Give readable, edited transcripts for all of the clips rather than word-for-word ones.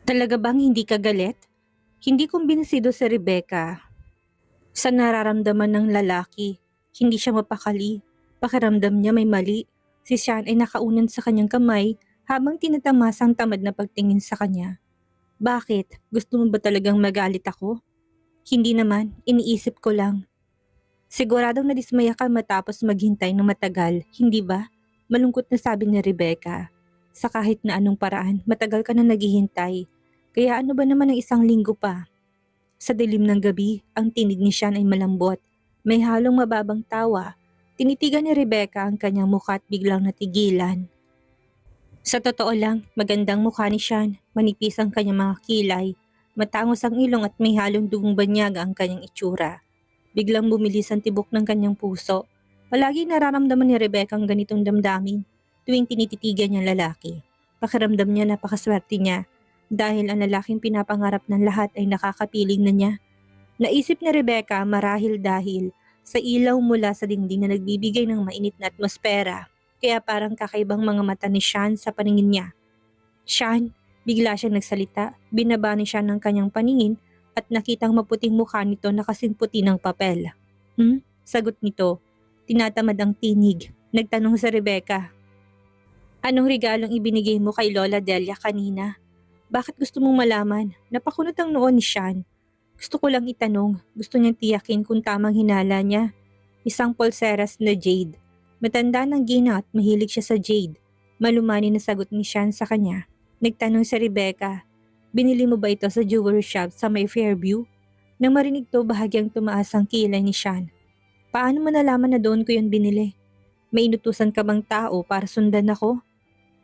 Talaga bang hindi ka galit? Hindi kumbinsido si Rebecca sa nararamdaman ng lalaki. Hindi siya mapakali. Pakiramdam niya may mali. Si Sean ay nakaunan sa kanyang kamay habang tinatamasang tamad na pagtingin sa kanya. Bakit? Gusto mo ba talagang magalit ako? Hindi naman, iniisip ko lang. Siguradong nadismaya ka matapos maghintay ng matagal, hindi ba? Malungkot na sabi ni Rebecca. Sa kahit na anong paraan, matagal ka na naghihintay. Kaya ano ba naman ang isang linggo pa? Sa dilim ng gabi, ang tinig ni Sean ay malambot. May halong mababang tawa. Tinitigan ni Rebecca ang kanyang mukha at biglang natigilan. Sa totoo lang, magandang mukha ni Sean. Manipis ang kanyang mga kilay. Matangos ang ilong at may halong dugong banyaga ang kanyang itsura. Biglang bumilis ang tibok ng kanyang puso. Palagi nararamdaman ni Rebecca ang ganitong damdamin tuwing tinititigan niya ang lalaki. Pakiramdam niya napakaswerte niya dahil ang lalaking pinapangarap ng lahat ay nakakapiling na niya. Naisip ni Rebecca marahil dahil sa ilaw mula sa dingding na nagbibigay ng mainit na atmosfera. Kaya parang kakaibang mga mata ni Sean sa paningin niya. Sean, bigla siyang nagsalita, binaba ni Sean ng kanyang paningin at nakitang maputing mukha nito na kasing puti ng papel. Sagot nito. Tinatamad ang tinig. Nagtanong sa Rebecca. Anong regalong ibinigay mo kay Lola Delia kanina? Bakit gusto mong malaman? Napakunot ang noon ni Sean. Gusto ko lang itanong, gusto niyang tiyakin kung tamang hinala niya. Isang pulseras na jade. Matanda ng gina at mahilig siya sa jade. Malumani na sagot ni Sean sa kanya. Nagtanong sa Rebecca, binili mo ba ito sa jewelry shop sa may Fairview? Nang marinig to, bahagyang tumaas ang kilay ni Sean. Paano mo nalaman na doon ko yun binili? May inutusan ka bang tao para sundan ako?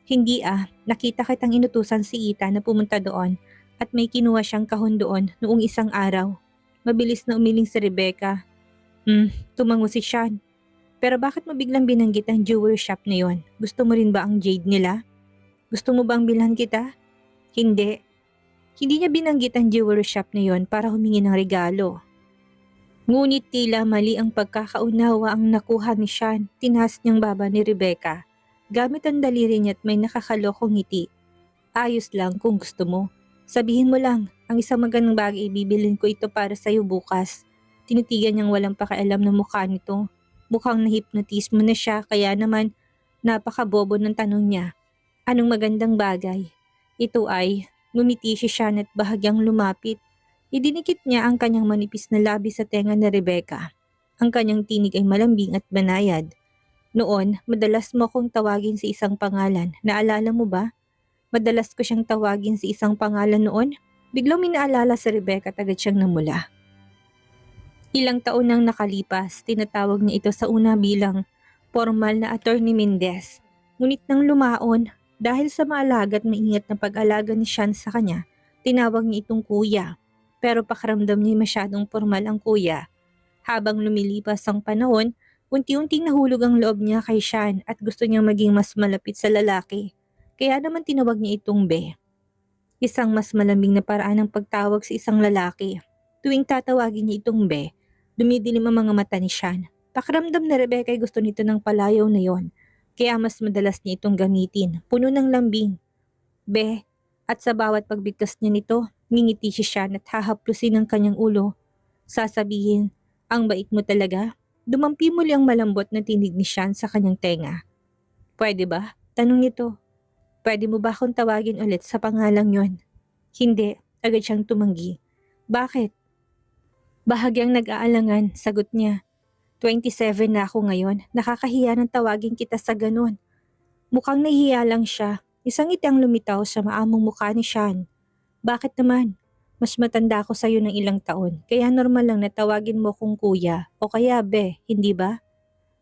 Hindi nakita kitang inutusan si Ita na pumunta doon at may kinuha siyang kahon doon noong isang araw. Mabilis na umiling si Rebecca. Tumango si Sean. Pero bakit mo biglang binanggit ang jewelry shop na yon? Gusto mo rin ba ang jade nila? Gusto mo bang bilhan kita? Hindi. Hindi niya binanggit ang jewelry shop na yon para humingi ng regalo. Ngunit tila mali ang pagkakaunawa ang nakuha ni Sean. Tinaas niyang baba ni Rebecca. Gamit ang daliri niya at may nakakalokong ngiti. Ayos lang kung gusto mo. Sabihin mo lang, ang isang magandang bagay ibibilin ko ito para sa'yo bukas. Tinitigan niyang walang pakialam ng mukha nito. Mukhang na-hypnotize mo na siya kaya naman napakabobo ng tanong niya. Anong magandang bagay? Ito ay, ngumiti si Sean at bahagyang lumapit. Idinikit niya ang kanyang manipis na labi sa tenga ni Rebecca. Ang kanyang tinig ay malambing at banayad. Noon, madalas mo akong tawagin sa isang pangalan. Naalala mo ba? Madalas ko siyang tawagin sa isang pangalan noon. Biglang minaalala si Rebecca at agad siyang namula. Ilang taon nang nakalipas, tinatawag niya ito sa una bilang formal na Attorney Mendez. Ngunit nang lumaon, dahil sa maalaga at maingat na pag-alaga ni Sean sa kanya, tinawag niya itong kuya. Pero pakiramdam niya masyadong formal ang kuya. Habang lumilipas ang panahon, unti-unting nahulog ang loob niya kay Sean at gusto niyang maging mas malapit sa lalaki. Kaya naman tinawag niya itong Be. Isang mas malambing na paraan ng pagtawag sa isang lalaki. Tuwing tatawagin niya itong Be, dumidilim ang mga mata ni Sean. Pakiramdam na Rebecca ay gusto nito ng palayaw na yon. Kaya mas madalas niya itong gamitin, puno ng lambing. Be, at sa bawat pagbigkas niya nito, ngingiti si Sean at hahaplusin ang kanyang ulo. Sasabihin, ang bait mo talaga? Dumampi muli ang malambot na tinig ni Sean sa kanyang tenga. Pwede ba? Tanong nito. Pwede mo ba akong tawagin ulit sa pangalang yon? Hindi, agad siyang tumanggi. Bakit? Bahagyang nag-aalangan, sagot niya. 27 na ako ngayon, nakakahiya ng tawagin kita sa ganun. Mukhang nahihiya lang siya. Isang ngiti ang lumitaw sa maamong mukha ni Sean. Bakit naman? Mas matanda ako sa'yo ng ilang taon, kaya normal lang na tawagin mo kong kuya o kaya Be, hindi ba?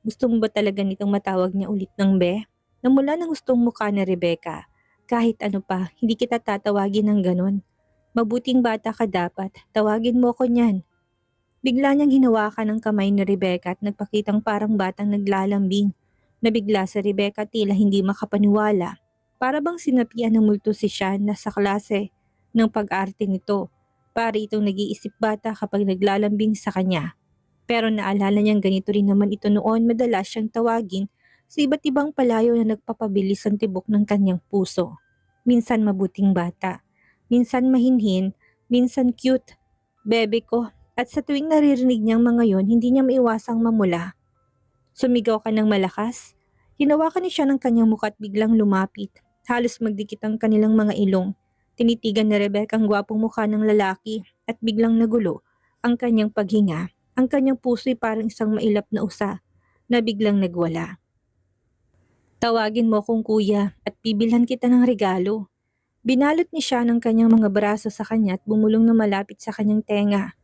Gusto mo ba talaga nitong matawag niya ulit ng Be? Namula ng gustong mukha ni Rebecca. Kahit ano pa, hindi kita tatawagin ng ganun. Mabuting bata ka dapat, tawagin mo ko niyan. Bigla niyang hinawakan ang kamay ni Rebecca at nagpakitang parang batang naglalambing. Nabigla si Rebecca tila hindi makapaniwala. Para bang sinapian ng multo si Sean na sa klase ng pag-arte nito. Para itong nag-iisip bata kapag naglalambing sa kanya. Pero naalala niyang ganito rin naman ito noon, madalas siyang tawagin sa iba't ibang palayo na nagpapabilis ang tibok ng kanyang puso. Minsan mabuting bata, Minsan mahinhin, minsan cute. Bebe ko. At sa tuwing naririnig niyang mga yon, hindi niya maiwasang mamula. Sumigaw ka ng malakas. Hinawakan niya siya ng kanyang mukha at biglang lumapit. Halos magdikit ang kanilang mga ilong. Tinitigan ni Rebecca ang gwapong mukha ng lalaki at biglang nagulo ang kanyang paghinga. Ang kanyang puso'y parang isang mailap na usa na biglang nagwala. Tawagin mo kong kuya at bibilhan kita ng regalo. Binalot ni siya ng kanyang mga braso sa kanya at bumulong na malapit sa kanyang tenga.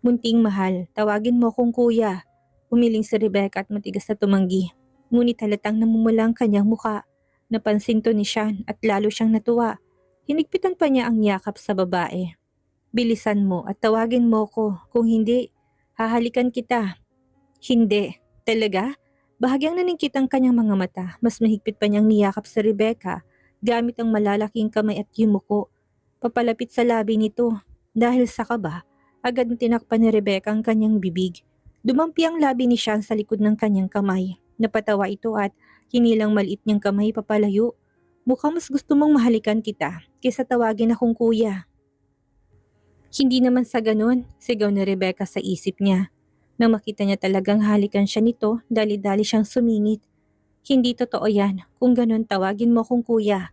Munting mahal, tawagin mo kong kuya. Umiling si Rebecca at matigas na tumanggi. Ngunit halatang namumula ang kanyang muka. Napansin to ni Sean at lalo siyang natuwa. Hinigpitan pa niya ang yakap sa babae. Bilisan mo at tawagin mo ko. Kung hindi, hahalikan kita. Hindi. Talaga? Bahagyang naningkit ang kanyang mga mata. Mas mahigpit pa niyang niyakap sa Rebecca gamit ang malalaking kamay at yumuko. Papalapit sa labi nito. Dahil sa kaba, agad na tinakpan ni Rebecca ang kanyang bibig. Dumampi ang labi ni Sean sa likod ng kanyang kamay. Napatawa ito at hinilang maliit niyang kamay papalayo. Mukhang mas gusto mong mahalikan kita kaysa tawagin akong kuya. Hindi naman sa ganun, sigaw ni Rebecca sa isip niya. Nang makita niya talagang halikan siya nito, dali-dali siyang sumingit. Hindi totoo yan. Kung ganun, tawagin mo akong kuya.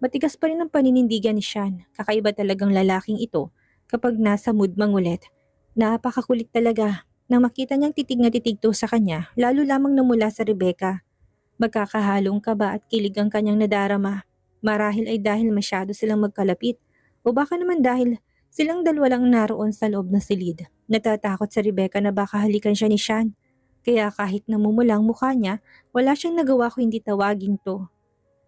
Matigas pa rin ang paninindigan ni Sean. Kakaiba talagang lalaking ito kapag nasa mood mangulit. Napakakulit talaga. Nang makita niyang titig na titig to sa kanya, lalo lamang namula sa Rebecca. Magkakahalong kaba at kilig ang kanyang nadarama. Marahil ay dahil masyado silang magkalapit o baka naman dahil silang dalawa lang naroon sa loob ng silid. Natatakot sa Rebecca na baka halikan siya ni Sean. Kaya kahit namumula ang mukha niya, wala siyang nagawa kung hindi tawagin to.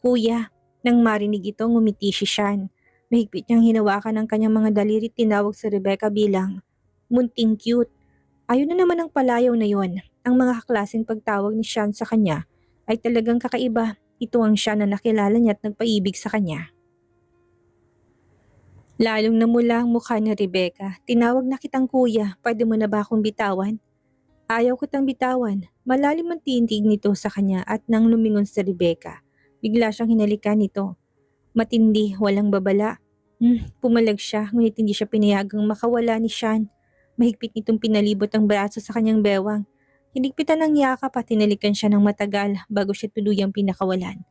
Kuya, nang marinig ito ngumiti si Sean. Mahigpit niyang hinawakan ang kanyang mga daliri tinawag sa Rebecca bilang munting cute. Ayun na naman ang palayaw na yon. Ang mga kaklaseng pagtawag ni Sean sa kanya ay talagang kakaiba. Ito ang Sean na nakilala niya at nagpaibig sa kanya. Lalong namula ang mukha ni Rebecca. Tinawag na kitang kuya, pwede mo na ba akong bitawan? Ayaw ko tang bitawan. Malalim ang tindig nito sa kanya at nang lumingon si Rebecca, bigla siyang hinalikan nito. Matindi, walang babala. Pumalag siya, ngunit hindi siya pinayagang makawala ni Sean. Mahigpit nitong pinalibot ang braso sa kanyang bewang. Hinigpitan ng yakap at tinalikan siya ng matagal bago siya tuluyang pinakawalan.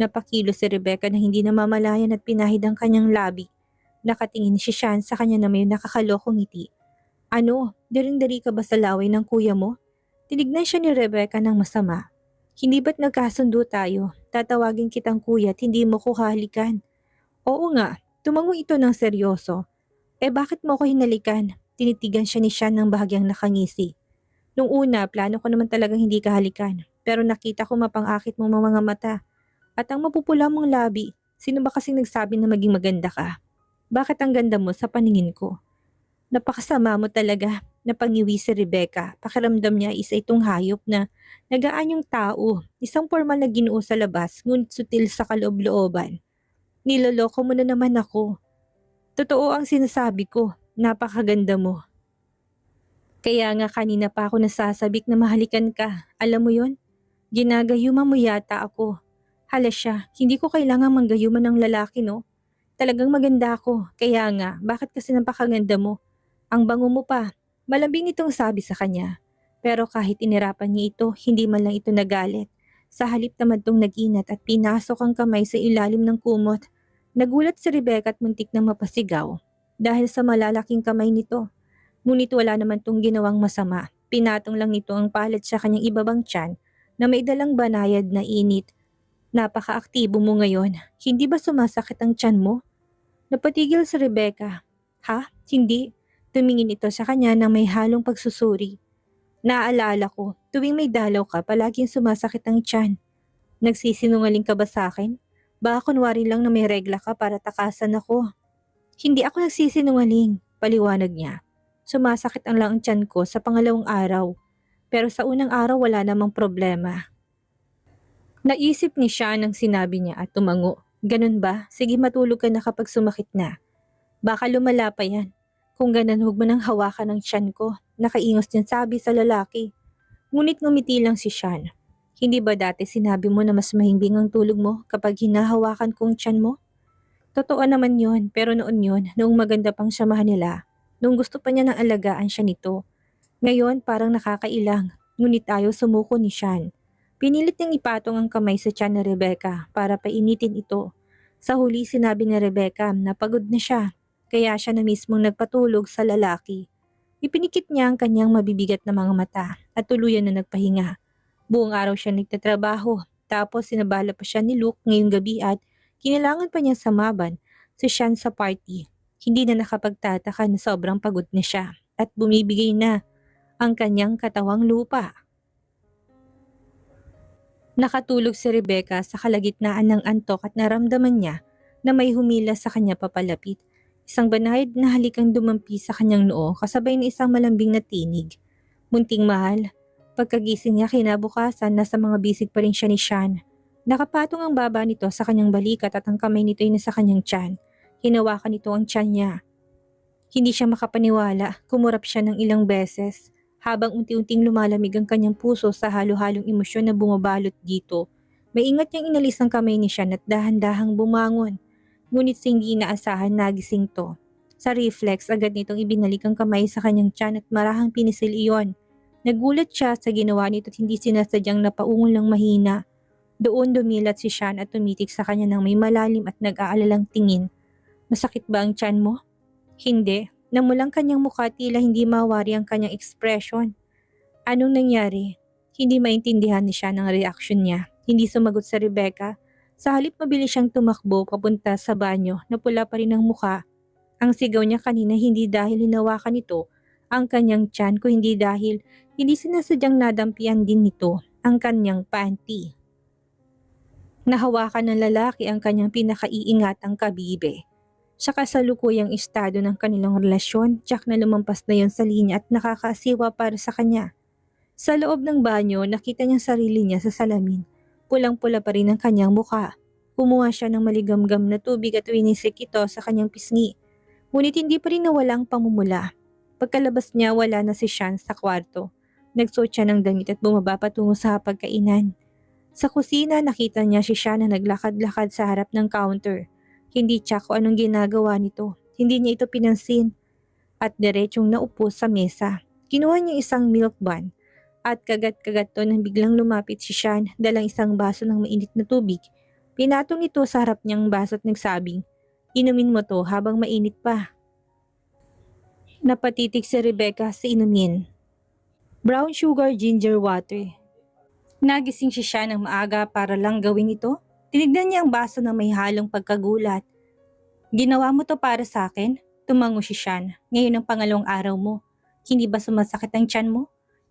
Napakilo si Rebecca na hindi namamalayan at pinahid ang kanyang labi. Nakatingin si Sean sa kanya na may nakakalokong ngiti. Ano, daring-dari ka ba sa laway ng kuya mo? Tinignan siya ni Rebecca ng masama. Hindi ba't nagkasundo tayo? Tatawagin kitang kuya at hindi mo ko hahalikan. Oo nga, tumango ito ng seryoso. Bakit mo ko hinalikan? Tinitigan siya ni Sean ng bahagyang nakangisi. Nung una, plano ko naman talagang hindi kahalikan. Pero nakita ko mapang-akit mong mga mata. At ang mapupula mong labi, sino ba kasing nagsabi na maging maganda ka? Bakit ang ganda mo sa paningin ko? Napakasama mo talaga, napangiwi si Rebecca. Pakiramdam niya isa itong hayop na nagaan yung tao. Isang formal na ginoo sa labas, ngunit sutil sa kaloob-looban. Niloloko mo na naman ako. Totoo ang sinasabi ko. Napakaganda mo. Kaya nga kanina pa ako nasasabik na mahalikan ka. Alam mo yon? Ginagayuma mo yata ako. Hala siya, hindi ko kailangang manggayuman ng lalaki, no? Talagang maganda ako. Kaya nga, bakit kasi napakaganda mo? Ang bango mo pa. Malambing itong sabi sa kanya. Pero kahit inirapan niya ito, hindi man lang ito nagalit. Sa halip naman itong naginat at pinasok ang kamay sa ilalim ng kumot. Nagulat si Rebecca at muntik na mapasigaw. Dahil sa malalaking kamay nito. Ngunit wala naman tong ginawang masama. Pinatong lang nito ang palad sa kanyang ibabang tiyan na may dalang banayad na init. Napaka-aktibo mo ngayon. Hindi ba sumasakit ang tiyan mo? Napatigil si Rebecca. Ha? Hindi. Tumingin ito sa kanya na may halong pagsusuri. Naaalala ko, tuwing may dalaw ka, palaging sumasakit ang tiyan. Nagsisinungaling ka ba sa akin? Baka kunwari lang na may regla ka para takasan ako. Hindi ako nagsisinungaling, paliwanag niya. Sumasakit ang lang ang tiyan ko sa pangalawang araw. Pero sa unang araw wala namang problema. Naisip ni siya nang sinabi niya at tumango. Ganun ba? Sige matulog ka na kapag sumakit na. Baka lumala pa yan. Kung ganun huwag mo nang hawakan ang tiyan ko. Nakaingos niyang sabi sa lalaki. Ngunit ngumiti lang si Sean. Hindi ba dati sinabi mo na mas mahimbing ang tulog mo kapag hinahawakan kong tiyan mo? Totoo naman yun, pero noon yun, noong maganda pang samahan nila, noong gusto pa niya ng alagaan siya nito. Ngayon parang nakakailang, ngunit ayaw sumuko ni Sean. Pinilit niyang ipatong ang kamay sa tiyan ni Rebecca para painitin ito. Sa huli sinabi ni Rebecca na pagod na siya, kaya siya na mismong nagpatulog sa lalaki. Ipinikit niya ang kanyang mabibigat na mga mata at tuluyan na nagpahinga. Buong araw siya nagtatrabaho, tapos sinabala pa siya ni Luke ngayong gabi at kailangan pa niya samaban si Sean sa party. Hindi na nakapagtataka na sobrang pagod na siya at bumibigay na ang kanyang katawang lupa. Nakatulog si Rebecca sa kalagitnaan ng antok at naramdaman niya na may humila sa kanya papalapit. Isang banayad na halikang dumampi sa kanyang noo kasabay ng isang malambing na tinig. Munting mahal, pagkagising niya kinabukasan nasa mga bisig pa rin siya ni Sean. Nakapatong ang baba nito sa kanyang balikat at ang kamay nito ay nasa kanyang tiyan. Hinawakan nito ang tiyan niya. Hindi siya makapaniwala, kumurap siya ng ilang beses. Habang unti-unting lumalamig ang kanyang puso sa halo-halong emosyon na bumabalot dito, maingat niyang inalis ang kamay ni Sean at dahan-dahang bumangon. Ngunit sa hindi inaasahan nagising to. Sa reflex, agad nitong ibinalik ang kamay sa kanyang tiyan at marahang pinisil iyon. Nagulat siya sa ginawa nito at hindi sinasadyang napaungol ng mahina. Doon dumilat si Sean at tumitik sa kanya ng may malalim at nag-aalalang tingin. Masakit ba ang tiyan mo? Hindi. Namulang kanyang mukha tila hindi mawari ang kanyang ekspresyon. Anong nangyari? Hindi maintindihan ni siya ng reaksyon niya. Hindi sumagot sa Rebecca. Sa halip mabilis siyang tumakbo papunta sa banyo na pula pa rin ang mukha. Ang sigaw niya kanina hindi dahil hinawakan nito ang kanyang tiyan ko hindi dahil hindi sinasadyang nadampian din nito ang kanyang panty. Nahawakan ng lalaki ang kanyang pinakaiingatang kabibe. Sa kasalukuyang estado ng kanilang relasyon, tiyak na lumampas na yon sa linya at nakakaasiwa para sa kanya. Sa loob ng banyo, nakita niya sarili niya sa salamin. Pulang-pula pa rin ang kanyang mukha. Kumuha siya ng maligamgam na tubig at winisik ito sa kanyang pisngi. Ngunit hindi pa rin nawala ang pamumula. Pagkalabas niya, wala na si Sean sa kwarto. Nagsuot siya ng damit at bumaba patungo sa pagkainan. Sa kusina, nakita niya si Sean na naglakad-lakad sa harap ng counter. Hindi tiyak kung anong ginagawa nito. Hindi niya ito pinansin. At diretsong naupo sa mesa. Kinuha niya isang milk bun. At kagat-kagat to nang biglang lumapit si Sean dalang isang baso ng mainit na tubig. Pinatong ito sa harap niyang baso at nagsabing, "Inumin mo to habang mainit pa." Napatitig si Rebecca sa inumin. Brown sugar ginger water. Nagising si Sean ng maaga para lang gawin ito. Tinignan niya ang baso na may halong pagkagulat. "Ginawa mo to para sa akin?" Tumango si Sean. "Ngayon ang pangalawang araw mo. Hindi ba sumasakit ang tiyan mo?"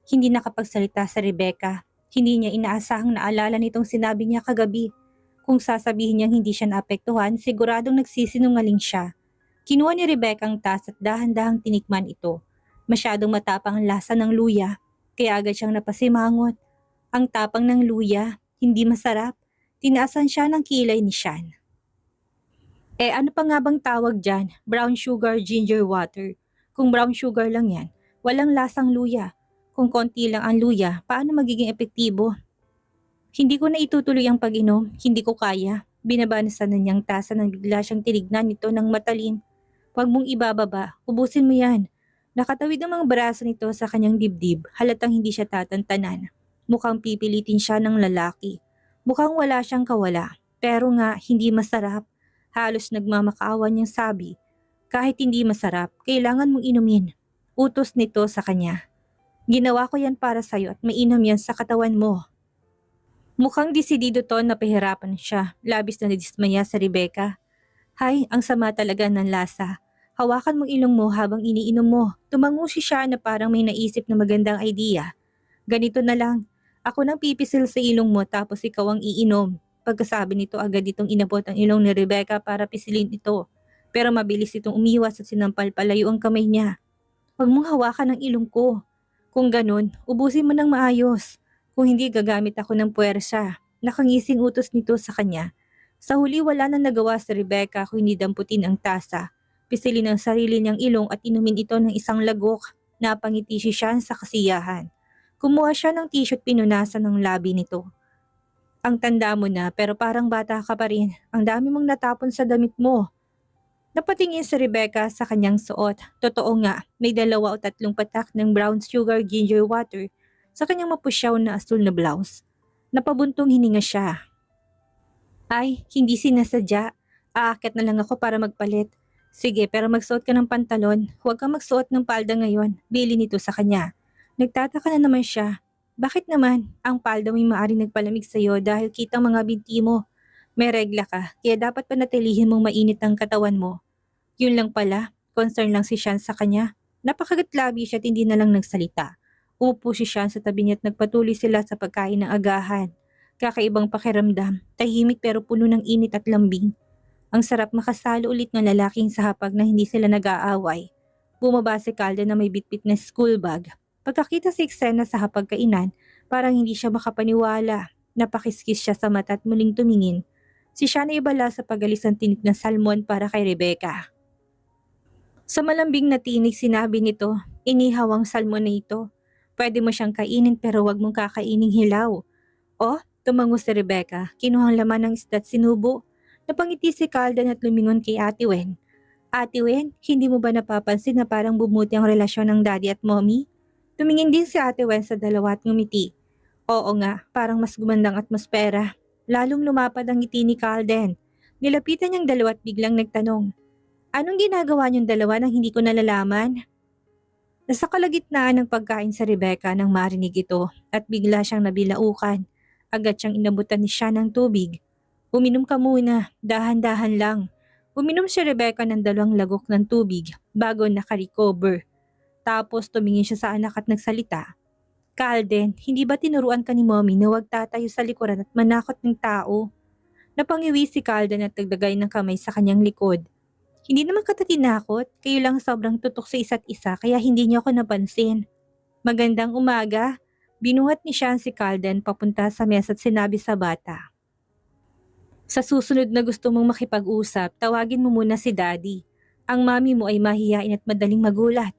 Hindi nakapagsalita sa Rebecca. Hindi niya inaasahang naalala nitong sinabi niya kagabi. Kung sasabihin niyang hindi siya naapektuhan, siguradong nagsisinungaling siya. Kinuha ni Rebecca ang tas at dahan-dahang tinikman ito. Masyadong matapang ang lasa ng luya, kaya agad siyang napasimangot. Ang tapang ng luya, hindi masarap. Tinaasan siya ng kilay ni Sean. Ano pa nga bang tawag dyan? Brown sugar ginger water. Kung brown sugar lang yan, walang lasang luya. Kung konti lang ang luya, paano magiging epektibo? Hindi ko na itutuloy ang pag-inom, hindi ko kaya. Binabanasan na niyang tasa nang bigla siyang tinignan nito ng matalim. "Huwag mong ibababa, ubusin mo yan." Nakatawid ang mga braso nito sa kanyang dibdib, halatang hindi siya tatantanan. Mukhang pipilitin siya ng lalaki. Mukhang wala siyang kawala, pero nga hindi masarap. Halos nagmamakaawa niyang sabi, "Kahit hindi masarap, kailangan mong inumin." Utos nito sa kanya. "Ginawa ko yan para sa'yo at mainam yan sa katawan mo." Mukhang desidido to na pahirapan siya. Labis na nadismaya sa Rebecca. "Hay, ang sama talaga ng lasa. Hawakan mong ilong mo habang iniinom mo." Tumango si siya na parang may naisip na magandang idea. "Ganito na lang. Ako nang pipisil sa ilong mo tapos ikaw ang iinom." Pagkasabi nito agad itong inabot ang ilong ni Rebecca para pisilin ito. Pero mabilis itong umiwas at sinampal palayo ang kamay niya. "Huwag mong hawakan ang ilong ko. Kung ganun, ubusin mo ng maayos. Kung hindi gagamit ako ng puwersa." Nakangising utos nito sa kanya. Sa huli wala nang nagawa si Rebecca kung hindi damputin ang tasa. Pisilin ang sarili niyang ilong at inumin ito ng isang lagok. Napangiti siya sa kasiyahan. Kumuha siya ng tissue at pinunasan ng labi nito. Ang tanda mo na pero parang bata ka pa rin. Ang dami mong natapon sa damit mo. Napatingin si Rebecca sa kanyang suot. Totoo nga, may 2 o 3 patak ng brown sugar ginger water sa kanyang mapusyaw na asul na blouse. Napabuntong hininga siya. Ay, hindi sinasadya. Aakyat na lang ako para magpalit. Sige, pero magsuot ka ng pantalon. Huwag kang magsuot ng palda ngayon. Bili nito sa kanya. Nagtataka na naman siya. Bakit naman? Ang palda may maaaring nagpalamig sa'yo dahil kitang mga binti mo. May regla ka, kaya dapat panatilihin mong mainit ang katawan mo. Yun lang pala, concern lang si Sean sa kanya. Napakagatlabi siya at hindi na lang nagsalita. Umupo si Sean sa tabi niya at nagpatuloy sila sa pagkain ng agahan. Kakaibang pakiramdam, tahimik pero puno ng init at lambing. Ang sarap makasalo ulit ng lalaking sa hapag na hindi sila nag-aaway. Bumaba si Calden na may bitbit na school bag. Pagkakita si eksena sa hapagkainan, parang hindi siya makapaniwala. Napakiskis siya sa mata at muling tumingin. Si Sean ay ibala sa pagalis ng tinik na salmon para kay Rebecca. Sa malambing na tinig sinabi nito, inihaw ang salmon na ito. Pwede mo siyang kainin pero wag mong kakaining hilaw. Oh, tumango si Rebecca, kinuhang laman ng isda at sinubo. Napangiti si Calden at lumingon kay Ate Wen. Ate Wen, hindi mo ba napapansin na parang bumuti ang relasyon ng daddy at mommy? Tumingin din si Ate Wen sa dalawa at ngumiti. Oo nga, parang mas gumandang atmosfera. Lalong lumapad ang ngiti ni Calden. Nilapitan niyang dalawa at biglang nagtanong, anong ginagawa niyong dalawa nang hindi ko nalalaman? Nasa kalagitnaan ng pagkain sa Rebecca nang marinig ito at bigla siyang nabilaukan. Agad siyang inabutan ni siya ng tubig. Uminom ka muna, dahan-dahan lang. Uminom si Rebecca ng 2 lagok ng tubig bago nakarecover. Tapos tumingin siya sa anak at nagsalita. Calden, hindi ba tinuruan ka ni mommy na huwag tatayo sa likuran at manakot ng tao? Napangiwi si Calden at nagdagay ng kamay sa kanyang likod. Hindi naman kita tinakot, kayo lang sobrang tutok sa isa't isa kaya hindi niyo ako napansin. Magandang umaga. Binuhat ni Sean si Calden papunta sa mesa at sinabi sa bata. Sa susunod na gusto mong makipag-usap, tawagin mo muna si Daddy. Ang mami mo ay mahiyain at madaling magulat.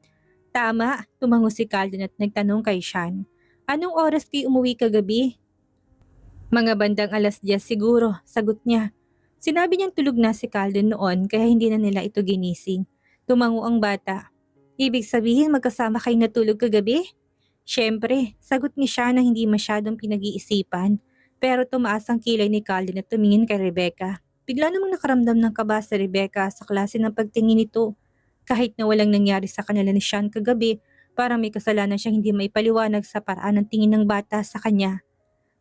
Tama, tumango si Calden at nagtanong kay Sean. Anong oras kayo umuwi kagabi? Mga bandang 10:00 siguro, sagot niya. Sinabi niyang tulog na si Calden noon kaya hindi na nila ito ginising. Tumango ang bata. Ibig sabihin magkasama kayo natulog kagabi? Siyempre, sagot ni Sean na hindi masyadong pinag-iisipan. Pero tumaas ang kilay ni Calden at tumingin kay Rebecca. Bigla namang nakaramdam ng kaba si Rebecca sa klase ng pagtingin nito. Kahit na walang nangyari sa kanila ni Sean kagabi, parang may kasalanan siyang hindi maipaliwanag sa paraan ng tingin ng bata sa kanya.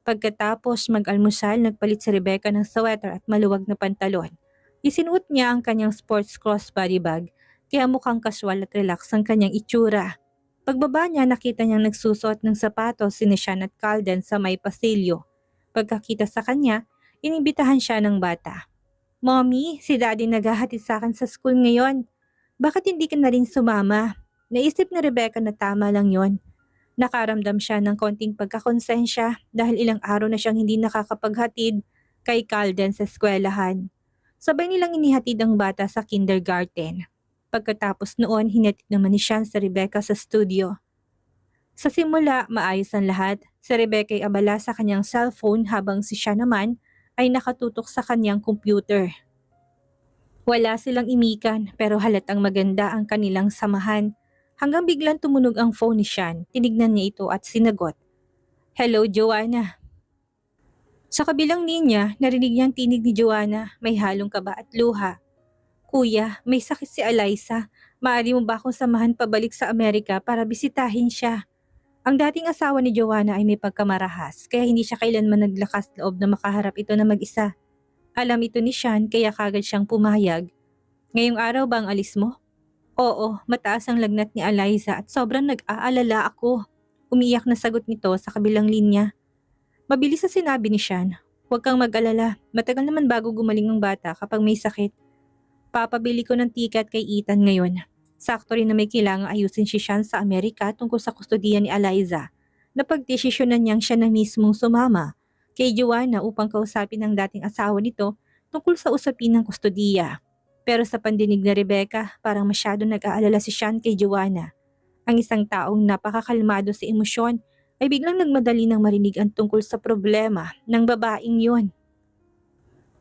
Pagkatapos mag-almusal, nagpalit si Rebecca ng sweater at maluwag na pantalon. Isinuot niya ang kanyang sports crossbody bag, kaya mukhang casual at relax ang kanyang itsura. Pagbaba niya, nakita niyang nagsusuot ng sapatos si Sean at Calden sa may pasilyo. Pagkakita sa kanya, inibitahan siya ng bata. Mommy, si Daddy naghahatid sa akin sa school ngayon. Bakit hindi ka na rin sumama? Naisip ni Rebecca na tama lang yon. Nakaramdam siya ng konting pagkakonsensya dahil ilang araw na siyang hindi nakakapaghatid kay Calden sa eskwelahan. Sabay nilang inihatid ang bata sa kindergarten. Pagkatapos noon, hinatid naman ni Sean sa Rebecca sa studio. Sa simula, maayos ang lahat. Si Rebecca ay abala sa kanyang cellphone habang si Sean naman ay nakatutok sa kanyang computer. Wala silang imikan pero halatang maganda ang kanilang samahan. Hanggang biglang tumunog ang phone ni Sean, tinignan niya ito at sinagot. Hello, Joanna. Sa kabilang linya, narinig niyang tinig ni Joanna, may halong kaba at luha. Kuya, may sakit si Eliza. Maaari mo ba akong samahan pabalik sa Amerika para bisitahin siya? Ang dating asawa ni Joanna ay may pagkamarahas, kaya hindi siya kailanman naglakas loob na makaharap ito na mag-isa. Alam ito ni Sean kaya kagad siyang pumayag. Ngayong araw ba ang alis mo? Oo, mataas ang lagnat ni Eliza at sobrang nag-aalala ako. Umiyak na sagot nito sa kabilang linya. Mabilis na sinabi ni Sean, huwag kang mag-alala, matagal naman bago gumaling ang bata kapag may sakit. Papabili ko ng ticket kay Ethan ngayon. Sakto rin na may kailangang ayusin si Sean sa Amerika tungkol sa kustodiya ni Eliza. Napagdesisyonan niyang siya na mismong sumama kay Joanna upang kausapin ang dating asawa nito tungkol sa usapin ng kustodiya. Pero sa pandinig na Rebecca, parang masyado nag-aalala si Sean kay Joanna. Ang isang taong napakakalmado sa emosyon ay biglang nagmadali ng marinig ang tungkol sa problema ng babaeng yun.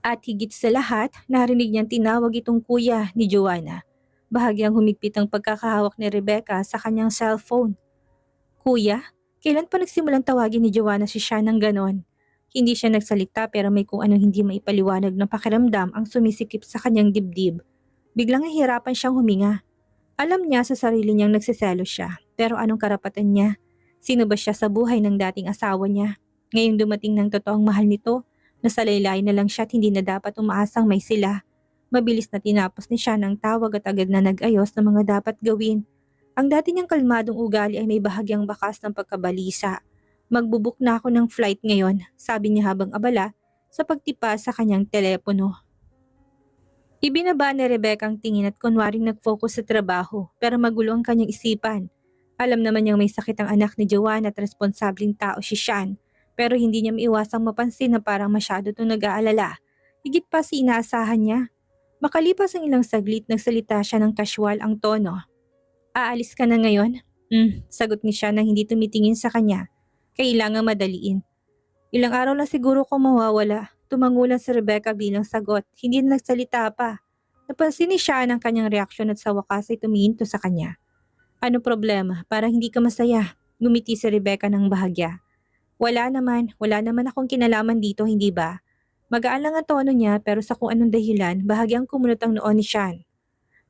At higit sa lahat, narinig niyang tinawag itong kuya ni Joanna. Bahagyang humigpit ang pagkakahawak ni Rebecca sa kanyang cellphone. Kuya, kailan pa nagsimulang tawagin ni Joanna si Sean ng ganon? Hindi siya nagsalita pero may kung anong hindi maipaliwanag na pakiramdam ang sumisikip sa kanyang dibdib. Biglang nahihirapan siyang huminga. Alam niya sa sarili niyang nagsiselo siya, pero anong karapatan niya? Sino ba siya sa buhay ng dating asawa niya? Ngayong dumating ng totoong mahal nito, nasalaylayan na lang siya at hindi na dapat umaasang may sila. Mabilis na tinapos ni siya ng tawag at agad na nag-ayos ng mga dapat gawin. Ang dati niyang kalmadong ugali ay may bahagyang bakas ng pagkabalisa. Magbubuk na ako ng flight ngayon, sabi niya habang abala sa pagtipa sa kanyang telepono. Ibinaba ni Rebecca ang tingin at kunwaring nag-focus sa trabaho pero magulo ang kanyang isipan. Alam naman niyang may sakit ang anak ni Joanna at responsableng tao si Sean pero hindi niya maiwasang mapansin na parang masyado itong nag-aalala. Higit pa si inaasahan niya. Makalipas ang ilang saglit, nagsalita siya ng casual ang tono. Aalis ka na ngayon? Sagot ni Sean nang hindi tumitingin sa kanya. Kailangang madaliin. Ilang araw na siguro ko mawawala. Tumangulan si Rebecca bilang sagot. Hindi na nagsalita pa. Napansin ni Sean ang kanyang reaksyon at sa wakas ay tumingin sa kanya. Ano problema? Parang hindi ka masaya. Ngumiti si Rebecca ng bahagya. Wala naman akong kinalaman dito, hindi ba? Magaan lang ang tono niya pero sa kung anong dahilan, bahagyang kumunot ang noon ni Sean.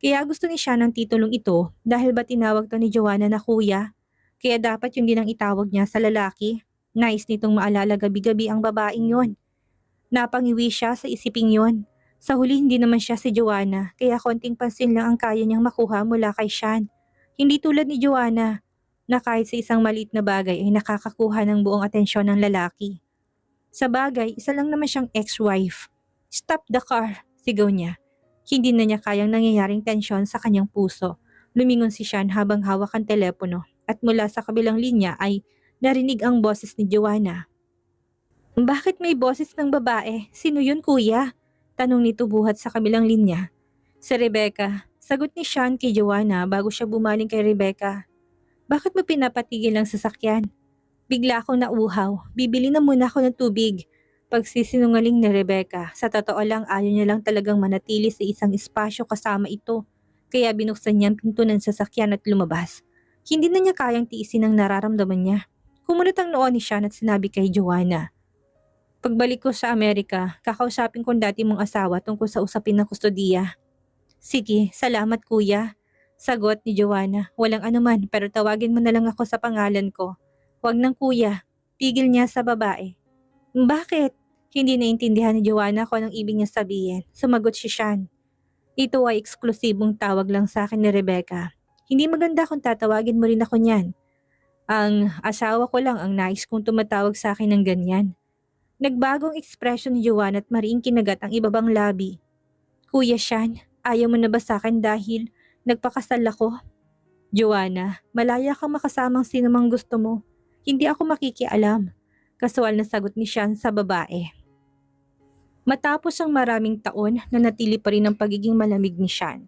Kaya gusto ni Sean ang titulong ito dahil ba tinawag to ni Joanna na kuya? Kaya dapat yung din ang itawag niya sa lalaki. Nais nitong maalala gabi-gabi ang babaeng yon. Napangiwi siya sa isiping yon. Sa huli hindi naman siya si Joanna kaya konting pansin lang ang kaya niyang makuha mula kay Sean. Hindi tulad ni Joanna na kahit sa isang maliit na bagay ay nakakakuha ng buong atensyon ng lalaki. Sa bagay, isa lang naman siyang ex-wife. Stop the car, sigaw niya. Hindi na niya kayang nangyayaring tensyon sa kanyang puso. Lumingon si Sean habang hawak ang telepono at mula sa kabilang linya ay narinig ang boses ni Joanna. Bakit may boses ng babae? Sino yun kuya? Tanong nito buhat sa kabilang linya. Si Rebecca. Sagot ni Sean kay Joanna bago siya bumaling kay Rebecca. Bakit mo pinapatigil ang sasakyan? Bigla akong nauhaw. Bibili na muna ako ng tubig. Pagsisinungaling ni Rebecca, sa totoo lang ayaw niya lang talagang manatili sa isang espasyo kasama ito. Kaya binuksan niya ang pinto ng sasakyan at lumabas. Hindi na niya kayang tiisin ang nararamdaman niya. Kumunot ang noon ni Sean at sinabi kay Joanna. Pagbalik ko sa Amerika, kakausapin ko ang dati mong asawa tungkol sa usapin ng kustodiya. Sige, salamat kuya. Sagot ni Joanna, walang anuman pero tawagin mo na lang ako sa pangalan ko. Huwag ng kuya, pigil niya sa babae. Bakit? Hindi naintindihan ni Joanna kung anong ibig niya sabihin. Sumagot si Sean. Ito ay eksklusibong tawag lang sa akin ni Rebecca. Hindi maganda kung tatawagin mo rin ako niyan. Ang asawa ko lang ang nais kong tumatawag sa akin ng ganyan. Nagbagong ekspresyon ni Joanna at mariing kinagat ang ibabang labi. Kuya Sean, ayaw mo na ba sa akin dahil nagpakasal ako? Joanna, malaya kang makasamang sino mang gusto mo. Hindi ako makikialam. Kasual na sagot ni Sean sa babae. Matapos ang maraming taon, nanatili pa rin ang pagiging malamig ni Sean.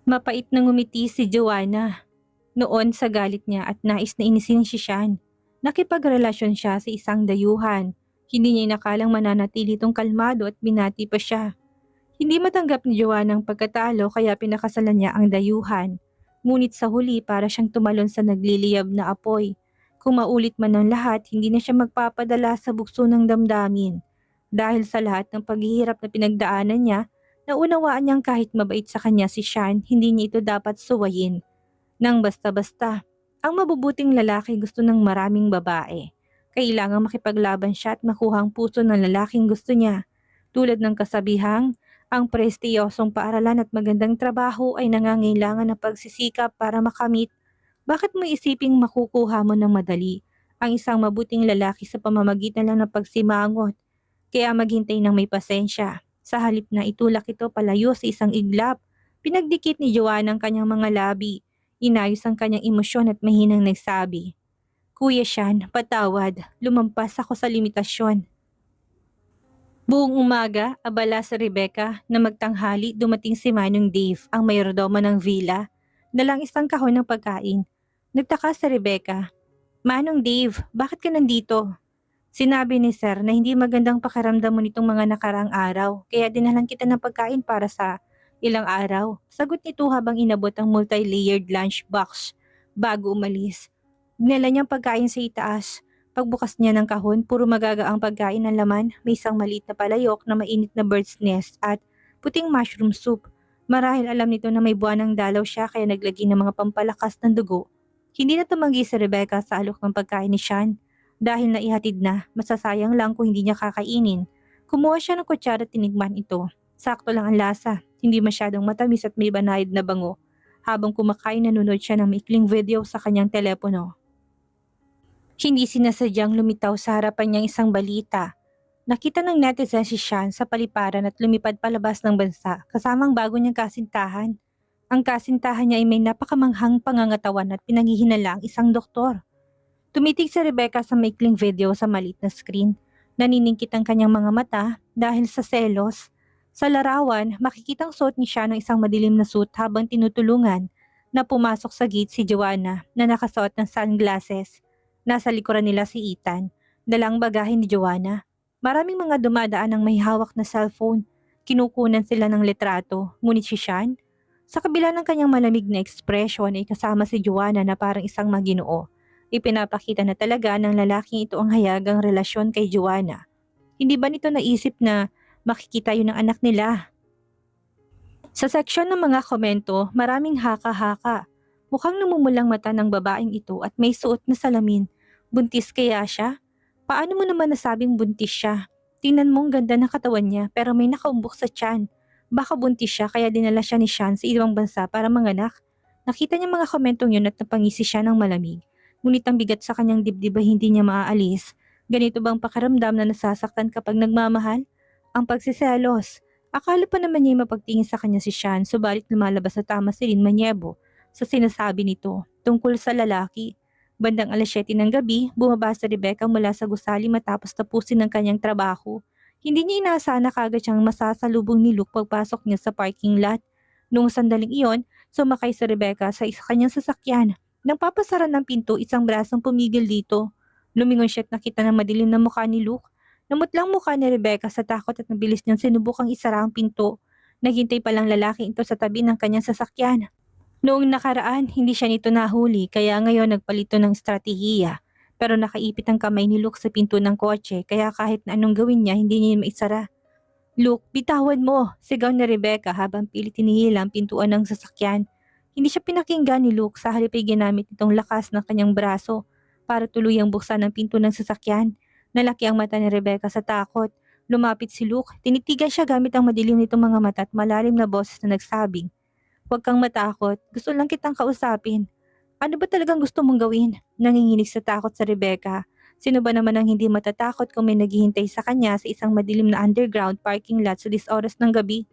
Mapait na ngumiti si Joanna. Noon sa galit niya at nais na inisin si Sean. Nakipagrelasyon siya sa isang dayuhan. Hindi niya inakalang mananatili itong kalmado at binati pa siya. Hindi matanggap ni Joanna ang pagkatalo kaya pinakasalan niya ang dayuhan. Ngunit sa huli para siyang tumalon sa nagliliyab na apoy. Kung maulit man ang lahat, hindi na siya magpapadala sa bukso ng damdamin. Dahil sa lahat ng paghihirap na pinagdaanan niya, naunawaan niyang kahit mabait sa kanya si Sean, hindi niya ito dapat suwayin. Nang basta-basta, ang mabubuting lalaki gusto ng maraming babae. Kailangang makipaglaban siya at makuha ang puso ng lalaking gusto niya. Tulad ng kasabihang, ang prestiyosong paaralan at magandang trabaho ay nangangailangan ng pagsisikap para makamit. Bakit mo isiping makukuha mo ng madali ang isang mabuting lalaki sa pamamagitan lang ng pagsimangot? Kaya maghintay ng may pasensya. Sa halip na itulak ito palayo sa isang iglap, pinagdikit ni Joanna ang kanyang mga labi. Inayos ang kanyang emosyon at mahinang nagsabi, Kuya Sean, patawad, lumampas ako sa limitasyon. Buong umaga, abala si Rebecca na magtanghali dumating si Manong Dave, ang mayordomo ng villa, dalang isang kahon ng pagkain. Nagtaka si Rebecca. Manong Dave, bakit ka nandito? Sinabi ni Sir na hindi magandang pakiramdam mo nitong mga nakaraang araw, kaya dinalan kita ng pagkain para sa ilang araw. Sagot nito habang inabot ang multi-layered lunch box bago umalis. Dinala niyang pagkain sa itaas. Pagbukas niya ng kahon, puro magaga ang pagkain ng laman. May isang maliit na palayok na mainit na bird's nest at puting mushroom soup. Marahil alam nito na may buwanang dalaw siya kaya naglagay ng mga pampalakas ng dugo. Hindi na tumanggi si Rebecca sa alok ng pagkain ni Sean. Dahil naihatid na, masasayang lang kung hindi niya kakainin. Kumuha siya ng kutsara at tinikman ito. Sakto lang ang lasa, hindi masyadong matamis at may banayad na bango. Habang kumakain, nanonood siya ng maikling video sa kanyang telepono. Hindi sinasadyang lumitaw sa harapan niyang isang balita. Nakita ng netizen si Sean sa paliparan at lumipad palabas ng bansa kasamang bago niyang kasintahan. Ang kasintahan niya ay may napakamanghang pangangatawan at pinanghihinala ang isang doktor. Tumitig si Rebecca sa maikling video sa maliit na screen. Naniningkit ang kanyang mga mata dahil sa selos. Sa larawan, makikitang suot ni siya ng isang madilim na suit habang tinutulungan na pumasok sa gate si Joanna na nakasuot ng sunglasses. Nasa likuran nila si Ethan, dalang bagahe ni Joanna. Maraming mga dumadaan ang may hawak na cellphone. Kinukunan sila ng litrato, ngunit si Sean, sa kabila ng kanyang malamig na ekspresyon ay kasama si Joanna na parang isang maginoo. Ipinapakita na talaga ng lalaking ito ang hayagang relasyon kay Joanna. Hindi ba nito naisip na makikita yun ng anak nila? Sa seksyon ng mga komento, maraming haka-haka. Mukhang namumulang mata ng babaeng ito at may suot na salamin. Buntis kaya siya? Paano mo naman nasabing buntis siya? Tingnan mo ang ganda ng katawan niya pero may nakaumbok sa tiyan. Baka buntis siya kaya dinala siya ni Sean sa ibang bansa para manganak. Nakita niya mga komentong yun at napangisi siya ng malamig. Ngunit ang bigat sa kanyang dibdib ay hindi niya maaalis. Ganito bang pakiramdam na nasasaktan kapag nagmamahal? Ang pagsiselos. Akala pa naman niya mapagtingin sa kanya si Sean, subalit lumalabas sa tama si Lynn Maniebo sa sinasabi nito tungkol sa lalaki. Bandang 7:00 ng gabi, bumaba si Rebecca mula sa gusali matapos tapusin ang kanyang trabaho. Hindi niya inaasahan na kagad siyang masasalubong ni Luke pagpasok niya sa parking lot. Noong sandaling iyon, sumakay si Rebecca sa isa kanyang sasakyan. Nang papasara ng pinto, isang brasong pumigil dito. Lumingon siya at nakita ng madilim na mukha ni Luke. Namutlang mukha ni Rebecca sa takot at nabilis niyang sinubukang isara ang pinto. Naghintay palang lalaki ito sa tabi ng kanyang sasakyan. Noong nakaraan, hindi siya nito nahuli kaya ngayon nagpalito ng estratehiya. Pero nakaipit ang kamay ni Luke sa pinto ng kotse kaya kahit na anong gawin niya, hindi niya maisara. Luke, bitawan mo! Sigaw ni Rebecca habang pilit hinihila ang pintuan ng sasakyan. Hindi siya pinakinggan ni Luke sa halip ay ginamit itong lakas ng kanyang braso para tuluyang buksan ang pinto ng sasakyan. Nalaki ang mata ni Rebecca sa takot. Lumapit si Luke, tinitigan siya gamit ang madilim nitong mga mata at malalim na boses na nagsabing, "Huwag kang matakot, gusto lang kitang kausapin." Ano ba talagang gusto mong gawin? Nanginginig sa takot sa Rebecca. Sino ba naman ang hindi matatakot kung may naghihintay sa kanya sa isang madilim na underground parking lot sa oras ng gabi?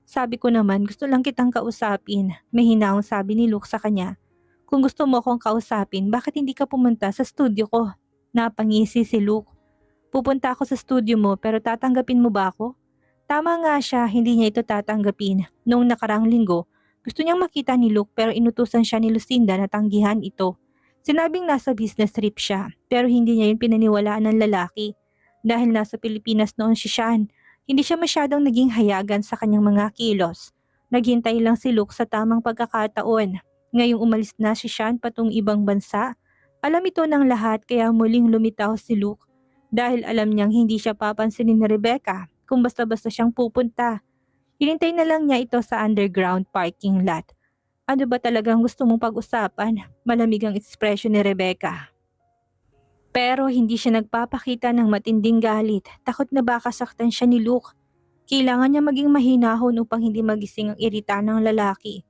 Sabi ko naman, gusto lang kitang kausapin. May hinahong sabi ni Luke sa kanya. Kung gusto mo akong kausapin, bakit hindi ka pumunta sa studio ko? Napangisi si Luke. Pupunta ako sa studio mo pero tatanggapin mo ba ako? Tama nga siya, hindi niya ito tatanggapin. Noong nakarang linggo, gusto niyang makita ni Luke pero inutusan siya ni Lucinda na tanggihan ito. Sinabing nasa business trip siya pero hindi niya yun pinaniwalaan ng lalaki. Dahil nasa Pilipinas noon si Sean, hindi siya masyadong naging hayagan sa kanyang mga kilos. Naghintay lang si Luke sa tamang pagkakataon. Ngayong umalis na si Sean patungong ibang bansa. Alam ito ng lahat kaya muling lumitaw si Luke. Dahil alam niyang hindi siya papansinin ni Rebecca kung basta-basta siyang pupunta. Hinintay na lang niya ito sa underground parking lot. Ano ba talagang gusto mong pag-usapan? Malamig ang ekspresyon ni Rebecca. Pero hindi siya nagpapakita ng matinding galit. Takot na baka saktan siya ni Luke. Kailangan niya maging mahinahon upang hindi magising ang irita ng lalaki.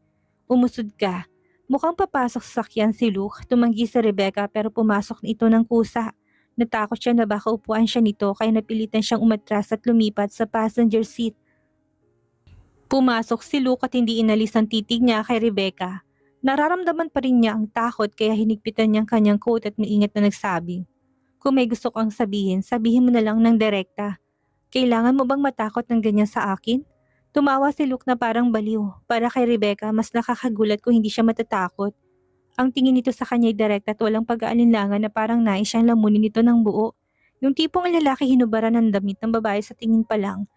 Umusod ka. Mukhang papasok sa sakyan si Luke. Tumanggi si Rebecca pero pumasok na ito ng kusa. Natakot siya na baka upuan siya nito kaya napilitan siyang umatras at lumipat sa passenger seat. Pumasok si Luke at hindi inalis ang titig niya kay Rebecca. Nararamdaman pa rin niya ang takot kaya hinigpitan niyang kanyang coat at maingat na nagsabi. Kung may gusto kang sabihin, sabihin mo na lang ng direkta. Kailangan mo bang matakot ng ganyan sa akin? Tumawa si Luke na parang baliw. Para kay Rebecca, mas nakakagulat kung hindi siya matatakot. Ang tingin nito sa kanya ay direkta at walang pag-aalinlangan na parang nais siyang lamunin nito ng buo. Yung tipong ang lalaki hinubaran ng damit ng babae sa tingin pa lang.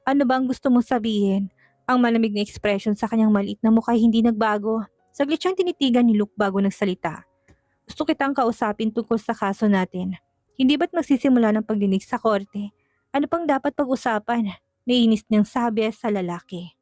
Ano ba ang gusto mong sabihin? Ang malamig na ekspresyon sa kanyang maliit na mukha ay hindi nagbago. Saglit siyang tinitigan ni Luke bago nagsalita. Gusto kitang kausapin tungkol sa kaso natin. Hindi ba't magsisimula ng pagdinig sa korte? Ano pang dapat pag-usapan? Nainis niyang sabi sa lalaki.